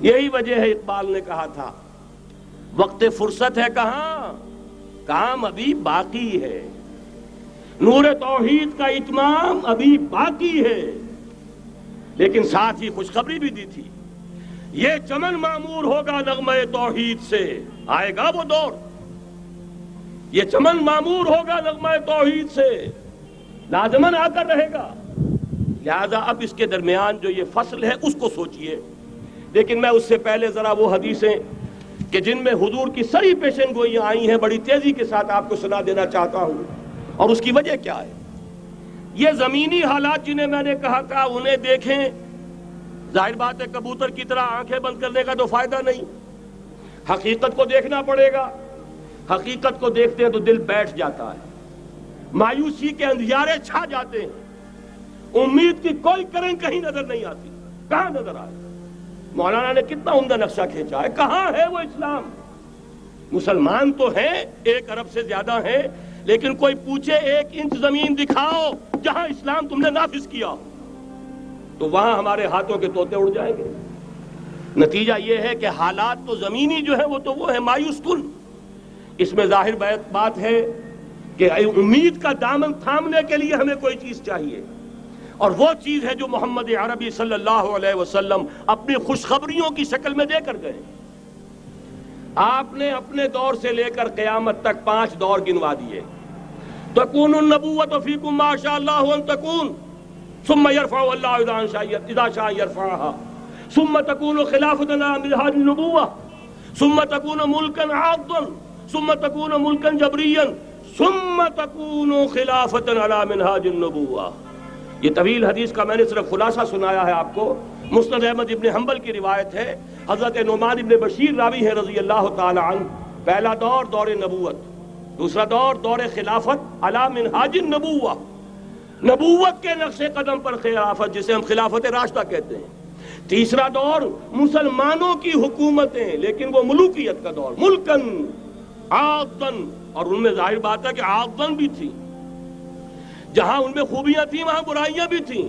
یہی وجہ ہے اقبال نے کہا تھا وقت فرصت ہے کہاں، کام ابھی باقی ہے، نور توحید کا اتمام ابھی باقی ہے۔ لیکن ساتھ ہی خوشخبری بھی دی تھی، یہ چمن معمور ہوگا نغمہ توحید سے، آئے گا وہ دور، یہ چمن معمور ہوگا نغمہ توحید سے، لازماً آ کر رہے گا۔ لہذا اب اس کے درمیان جو یہ فصل ہے اس کو سوچئے۔ لیکن میں اس سے پہلے ذرا وہ حدیثیں کہ جن میں حضور کی سری پیشن گوئیاں آئی ہیں بڑی تیزی کے ساتھ آپ کو سنا دینا چاہتا ہوں، اور اس کی وجہ کیا ہے۔ یہ زمینی حالات جنہیں میں نے کہا تھا انہیں دیکھیں، ظاہر بات ہے کبوتر کی طرح آنکھیں بند کرنے کا تو فائدہ نہیں، حقیقت کو دیکھنا پڑے گا۔ حقیقت کو دیکھتے ہیں تو دل بیٹھ جاتا ہے، مایوسی کے اندھیارے چھا جاتے ہیں، امید کی کوئی کرن کہیں نظر نہیں آتی۔ کہاں نظر آئے؟ مولانا نے کتنا عمدہ نقشہ کھینچا ہے، کہاں ہے وہ اسلام؟ مسلمان تو ہیں، 1 ارب سے زیادہ ہیں، لیکن کوئی پوچھے 1 انچ زمین دکھاؤ جہاں اسلام تم نے نافذ کیا تو وہاں ہمارے ہاتھوں کے طوطے اڑ جائیں گے۔ نتیجہ یہ ہے کہ حالات تو زمینی جو ہے وہ ہے مایوس کن۔ اس میں ظاہر بات ہے کہ امید کا دامن تھامنے کے لیے ہمیں کوئی چیز چاہیے، اور وہ چیز ہے جو محمد عربی صلی اللہ علیہ وسلم اپنی خوشخبریوں کی شکل میں دے کر گئے۔ آپ نے اپنے دور سے لے کر قیامت تک 5 دور گنوا دیے۔ تکون النبوۃ فیکم ما شاء اللہ ان تکون ثم یرفع اللہ اذا شاء یرفعها ثم تکون خلافۃ علی منہاج النبوۃ ثم تکون ملکا عاضا ثم تکون ملکا جبریا ثم تکون خلافۃ علی منہاج النبوۃ۔ یہ طویل حدیث کا میں نے صرف خلاصہ سنایا ہے آپ کو۔ مسند احمد ابن حنبل کی روایت ہے، حضرت نعمان ابن بشیر راوی ہے رضی اللہ تعالی عنہ۔ پہلا دور دور نبوت، دوسرا دور دور خلافت علی منہاج النبوۃ، نبوت کے نقش قدم پر خلافت جسے ہم خلافت راشدہ کہتے ہیں۔ تیسرا دور مسلمانوں کی حکومتیں، لیکن وہ ملوکیت کا دور، ملکن عاضن، اور ان میں ظاہر بات ہے کہ عاضن بھی تھی، جہاں ان میں خوبیاں تھیں وہاں برائیاں بھی تھیں۔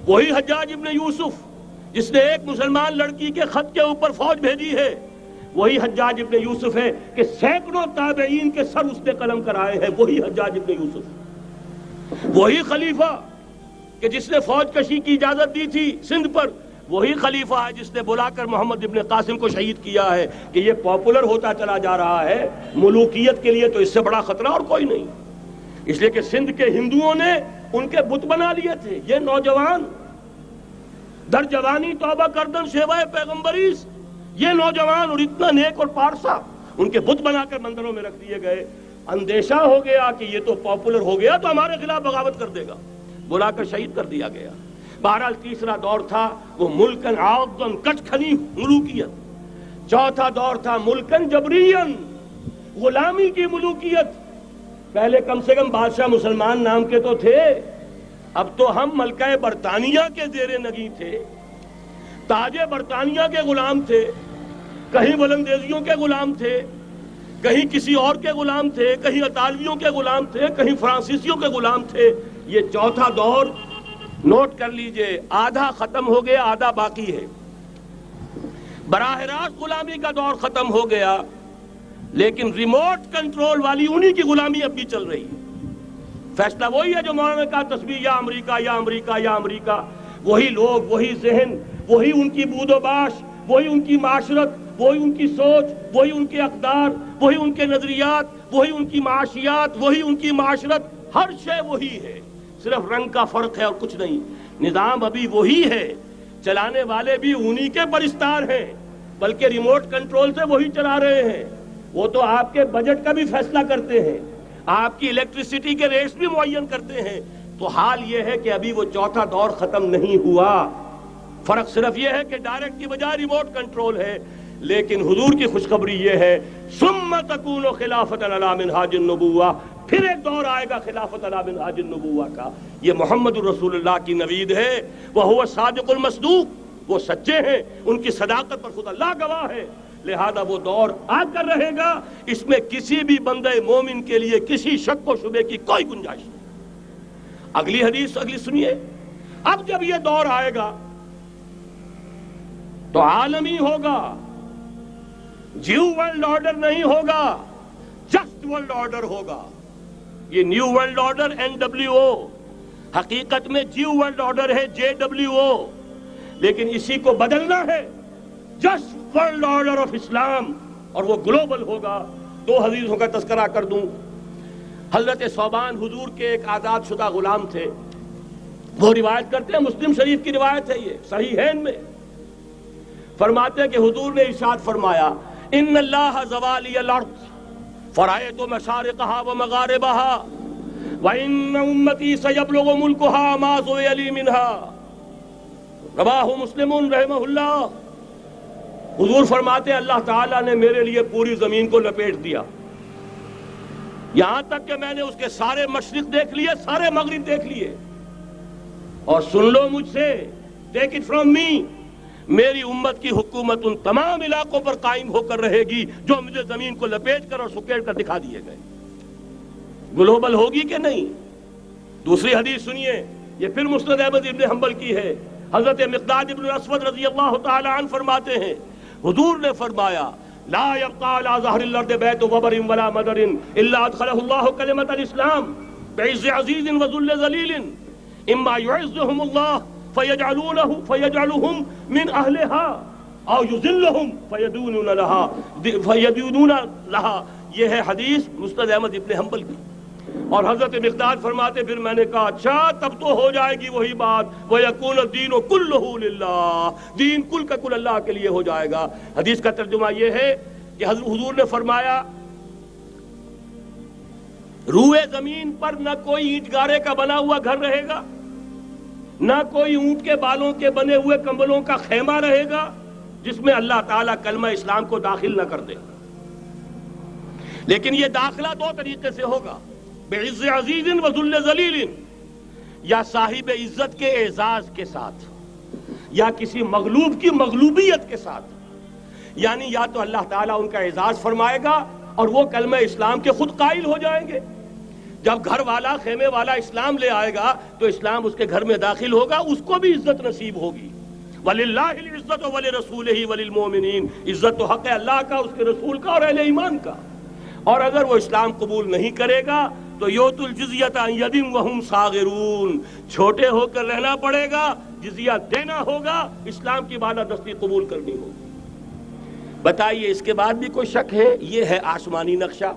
وہی حجاج ابن یوسف جس نے ایک مسلمان لڑکی کے خط کے اوپر فوج بھیجی ہے، وہی حجاج ابن یوسف ہے کہ سینکڑوں تابعین کے سر اس نے قلم کرائے ہیں، وہی حجاج ابن یوسف۔ وہی خلیفہ کہ جس نے فوج کشی کی اجازت دی تھی سندھ پر، وہی خلیفہ ہے جس نے بلا کر محمد ابن قاسم کو شہید کیا ہے کہ یہ پاپولر ہوتا چلا جا رہا ہے، ملوکیت کے لیے تو اس سے بڑا خطرہ اور کوئی نہیں۔ اس لیے کہ سندھ کے ہندوؤں نے ان کے بت بنا لیے تھے۔ یہ نوجوان در جوانی توبہ کردن شیوائے پیغمبریس، یہ نوجوان اور اتنا نیک اور پارسا ان کے بت بنا کر مندروں میں رکھ دیے گئے۔ اندیشہ ہو گیا کہ یہ تو پاپولر ہو گیا تو ہمارے خلاف بغاوت کر دے گا، بلا کر شہید کر دیا گیا۔ بہرحال تیسرا دور تھا وہ ملکن عاضن، کچ کھنی ملوکیت۔ چوتھا دور تھا ملکن جبرین، غلامی کی ملوکیت۔ پہلے کم سے کم بادشاہ مسلمان نام کے تو تھے، اب تو ہم ملکہ برطانیہ کے زیر نگیں تھے، تاج برطانیہ کے غلام تھے، کہیں ولندیزیوں کے غلام تھے، کہیں کسی اور کے غلام تھے، کہیں اطالویوں کے غلام تھے، کہیں فرانسیسیوں کے غلام تھے۔ یہ چوتھا دور نوٹ کر لیجئے، آدھا ختم ہو گیا، آدھا باقی ہے۔ براہ راست غلامی کا دور ختم ہو گیا، لیکن ریموٹ کنٹرول والی انہی کی غلامی اب بھی چل رہی ہے۔ فیصلہ وہی ہے جو مولانا نے کہا تسبیح یا امریکہ یا امریکہ یا امریکہ، وہی لوگ، وہی ذہن، وہی ان کی بود و باش، وہی ان کی معاشرت، وہی ان کی سوچ، وہی ان کے اقدار، وہی ان کے نظریات، وہی ان کی معاشیات، وہی ان کی معاشرت، ہر شے وہی ہے، صرف رنگ کا فرق ہے اور کچھ نہیں۔ نظام ابھی وہی ہے، چلانے والے بھی انہی کے پرستار ہیں، بلکہ ریموٹ کنٹرول سے وہی چلا رہے ہیں۔ وہ تو آپ کے بجٹ کا بھی فیصلہ کرتے ہیں، آپ کی الیکٹریسٹی کے ریٹس بھی معین کرتے ہیں۔ تو حال یہ ہے کہ ابھی وہ چوتھا دور ختم نہیں ہوا، فرق صرف یہ ہے کہ ڈائریکٹ کی بجائے ریموٹ کنٹرول ہے۔ لیکن حضور کی خوشخبری یہ ہے ثم تکون خلافۃ علی منہاج النبوۃ، پھر ایک دور آئے گا خلافت علی منہاج النبوۃ کا۔ یہ محمد الرسول اللہ کی نوید ہے، وہو صادق المصدوق، وہ سچے ہیں، ان کی صداقت پر خود اللہ گواہ ہے۔ لہذا وہ دور آ کر رہے گا، اس میں کسی بھی بندے مومن کے لیے کسی شک و شبے کی کوئی گنجائش نہیں۔ اگلی حدیث اگلی سنیے، اب جب یہ دور آئے گا تو عالمی ہوگا، نیو ورلڈ آرڈر نہیں ہوگا، جسٹ ورلڈ آرڈر ہوگا۔ یہ نیو ورلڈ آرڈر NWO، حقیقت میں نیو ورلڈ آرڈر ہے JWO، لیکن اسی کو بدلنا ہے جسٹ ورلڈ آرڈر آف اسلام، اور وہ گلوبل ہوگا۔ دو حدیثوں کا تذکرہ کر دوں۔ حضرت ثوبان حضور کے ایک آزاد شدہ غلام تھے، وہ روایت کرتے ہیں، مسلم شریف کی روایت ہے، یہ صحیحین میں فرماتے ہیں کہ حضور نے ارشاد فرمایا، ان اللہ زوالی الارض فرأیت مشارقها ومغاربها وان امتی سیبلغ ملکها ما زوی لی منها، رواہ مسلم رحمہ اللہ۔ حضور فرماتے ہیں اللہ تعالیٰ نے میرے لیے پوری زمین کو لپیٹ دیا، یہاں تک کہ میں نے اس کے سارے مشرق دیکھ لیے، سارے مغرب دیکھ لیے، اور سن لو مجھ سے، ٹیک اٹ فرام می، میری امت کی حکومت ان تمام علاقوں پر قائم ہو کر رہے گی جو مجھے زمین کو لپیٹ کر اور سکیڑ کر دکھا دیے گئے۔ گلوبل ہوگی کہ نہیں؟ دوسری حدیث سنیے، یہ پھر مسند احمد ابن حنبل کی ہے۔ حضرت مقداد ابن الاسود رضی اللہ تعالی عنہ فرماتے ہیں، حضور نے فرمایا، لا يبقى على ظهر الارض بيت وبر ولا مدر الا ادخله الله كلمة الاسلام بعز عزيز وذل ذليل، اما يعزهم الله فيجعلهم من اهلها او يذلهم فيدونون لها۔ یہ ہے حدیث مسند احمد ابن حنبل کی۔ اور حضرت مقداد فرماتے پھر میں نے کہا اچھا تب تو ہو جائے گی وہی بات، وَيَكُونَ الدِّينُ كُلُّهُ لِلَّهِ، دین کل کا کل اللہ کے لیے ہو جائے گا۔ حدیث کا ترجمہ یہ ہے کہ حضور نے فرمایا، روئے زمین پر نہ کوئی اینٹ گارے کا بنا ہوا گھر رہے گا، نہ کوئی اونٹ کے بالوں کے بنے ہوئے کمبلوں کا خیمہ رہے گا جس میں اللہ تعالیٰ کلمہ اسلام کو داخل نہ کر دے۔ لیکن یہ داخلہ دو طریقے سے ہوگا، بعز عزیز و ذل ذلیل، یا صاحب عزت کے اعزاز کے ساتھ، یا کسی مغلوب کی مغلوبیت کے ساتھ، یعنی یا تو اللہ تعالیٰ ان کا اعزاز فرمائے گا اور وہ کلمہ اسلام کے خود قائل ہو جائیں گے۔ جب گھر والا خیمے والا اسلام لے آئے گا تو اسلام اس کے گھر میں داخل ہوگا، اس کو بھی عزت نصیب ہوگی۔ وَلِلَّهِ الْعِزَّةُ وَلِرَسُولِهِ وَلِلْمُؤْمِنِينَ، عزت تو حق ہے اللہ کا، اس کے رسول کا اور اہل ایمان کا۔ اور اگر وہ اسلام قبول نہیں کرے گا تو یؤتُ الْجِزْیَةَ عَنْ یَدٍ وَهُمْ صَاغِرُونَ، چھوٹے ہو کر رہنا پڑے گا، جزیہ دینا ہوگا، اسلام کی بالادستی قبول کرنی ہوگی۔ بتائیے اس کے بعد بھی کوئی شک ہے؟ یہ ہے آسمانی نقشہ۔